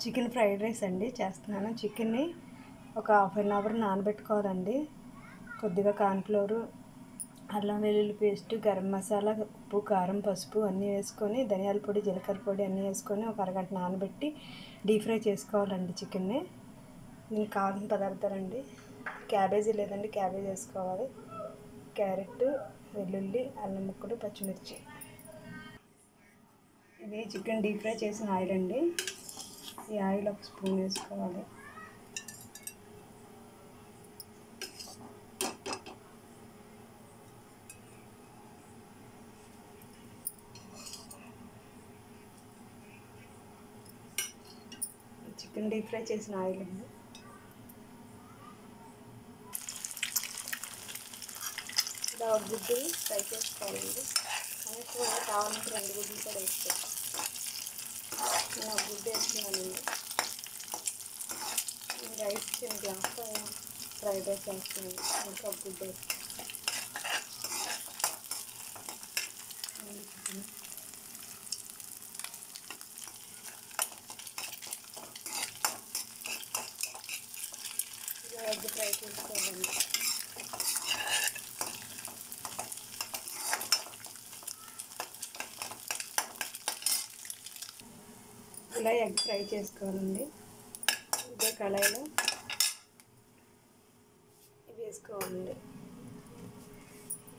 Chicken fried rice అండి చేస్తున్నాను. చికెన్ని ఒక హాఫ్ అన్ అవర్ నానబెట్టుకోవాలండి. కొద్దిగా కార్న్ఫ్లోరు, అల్లం వెల్లుల్లి పేస్ట్, గరం మసాలా, ఉప్పు, కారం, పసుపు అన్నీ వేసుకొని, ధనియాల పొడి, జీలకర్ర పొడి అన్నీ వేసుకొని ఒక అరగంట నానబెట్టి డీప్ ఫ్రై చేసుకోవాలండి చికెన్ని. దీనికి కావాల్సిన పదార్థాలండి: క్యాబేజీ లేదండి క్యాబేజీ వేసుకోవాలి, క్యారెట్, వెల్లుల్లి, అల్లం ముక్కలు, పచ్చిమిర్చి. ఇది చికెన్ డీప్ ఫ్రై చేసిన ఆయిల్ అండి. ఈ ఆయిల్ ఒక స్పూన్ వేసుకోవాలి. చికెన్ డీప్ ఫ్రై చేసిన ఆయిల్ అండి. ఇలా ఒక గుడ్డు ఫ్రై చేసుకోవాలండి. కనీసం కావాలంటే 2 గుడ్లు కూడా వేసుకోవాలి. నేను ఒక గుడ్డు వేసుకున్నానండి. రైస్ చిన్న గ్లాస్తో ఫ్రైడ్ రైస్ వేస్తున్నాను. ఇంకా ఒక గుడ్డు వేస్తాను. ఇలా ఎగ్ ఫ్రై చేసుకోవాలండి. ఇలా ఎగ్ ఫ్రై చేసుకోవాలండి. ఇదే కళాయిలో ఇవి వేసుకోవాలండి.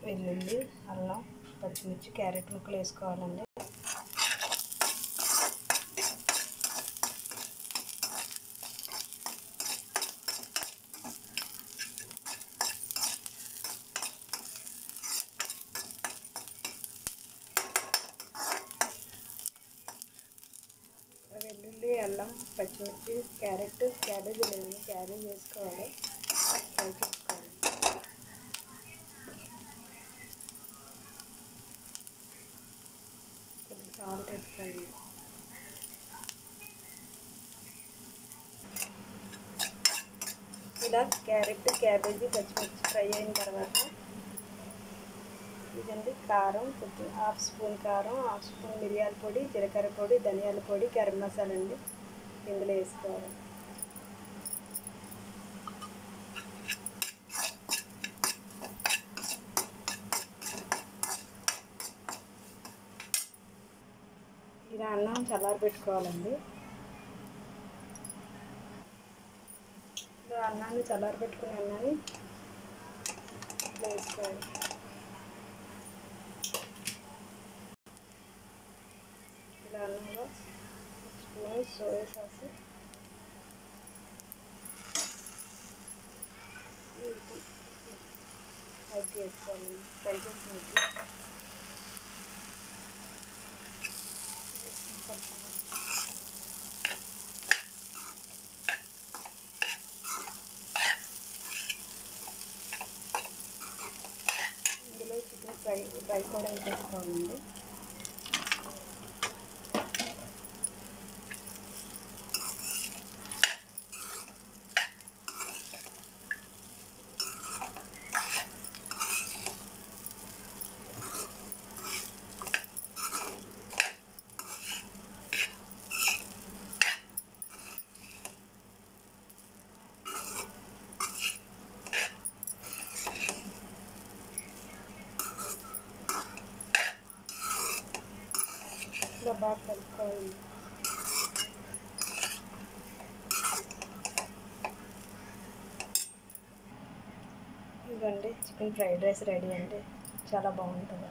వెల్లుల్లి, అల్లం, పచ్చిమిర్చి, క్యారెట్ ముక్కలు వేసుకోవాలండి. వెల్లుల్లి, అల్లం, పచ్చిమిర్చి, క్యారెట్, క్యాబేజీ లేదండి క్యాబేజీ వేసుకోవాలి. ఫ్రై చేసుకోవాలి. కొంచెం సాల్ట్ వేసుకోండి. ఇలా క్యారెట్, క్యాబేజీ, పచ్చిమిర్చి ఫ్రై అయిన తర్వాత ఇదండి కారం, కొంచెం హాఫ్ స్పూన్ కారం, హాఫ్ స్పూన్ మిరియాల పొడి, జీలకర్ర పొడి, ధనియాల పొడి, గరం మసాలా అండి ఇందులో వేసుకోవాలి. ఇలా అన్నం చల్లారబెట్టుకోవాలండి. ఇలా అన్నాన్ని చల్లారబెట్టుకునే అన్నాన్ని వేసుకోవాలి. ఇలా అన్నంలో స్పూన్ సోయా సాస్, ఎగ్ వేసుకోవాలి. ఫ్రై చేసిన ఇందులో చికెన్ ఫ్రై కూడా వేసుకోవాలండి. ఇలా బాగా కలుపుకోవాలి. ఇదండి చికెన్ ఫ్రైడ్ రైస్ రెడీ అండి. చాలా బాగుంటుంది.